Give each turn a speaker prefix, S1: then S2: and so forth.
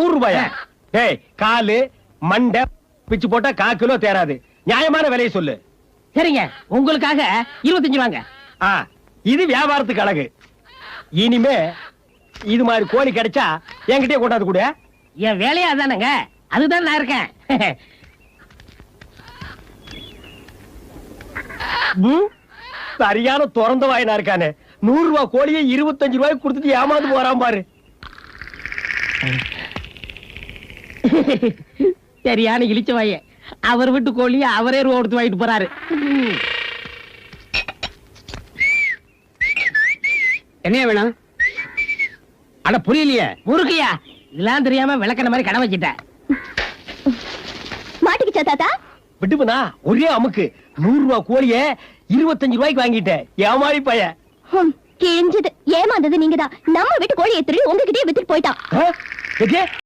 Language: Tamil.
S1: 100 டேய் காலு மண்டை பிச்சு போட்டா 1/4 கிலோ தேராது. நியாயமான விலையை சொல்லு.
S2: சரிங்க, உங்களுக்காக 25 ரூபாங்க.
S1: இது வியாபாரத்துக்கு அழகு. இனிமே இது மாதிரி கோழி கிடைச்சா என்கிட்டயே கொண்டாந்து கூட.
S2: என் வேலையா அதானங்க, அதுதான் நான் இருக்கேன்.
S1: சரியான திறந்த வாயினா இருக்கானே. 100 ரூபாய் கோழியை 25 ரூபாய்க்கு கொடுத்துட்டு ஏமாந்து போறான் பாரு.
S2: சரியான இழிச்ச வாய. அவர் வீட்டு கோழிய அவரே ரூபா கொடுத்து வாங்கிட்டு போறாரு.
S1: என்ன வேணும்? அட புரியலையே.
S2: முருகையா, இதெல்லாம் தெரியாம விளக்கண மாதிரி கடை வச்சிட்டேன்.
S3: மாட்டிக்கிச்சா தாத்தா?
S1: விட்டுப்பனா ஒரே அமுக்கு. 100 ரூபாய் கோழிய 25 ரூபாய்க்கு வாங்கிட்டேன். ஏமாறி பைய
S3: கிழிஞ்சது. ஏமாந்தது நீங்கதான். நம்ம வீட்டு கோழியை திருடி உங்ககிட்டயே வித்துட்டு போயிட்டான்.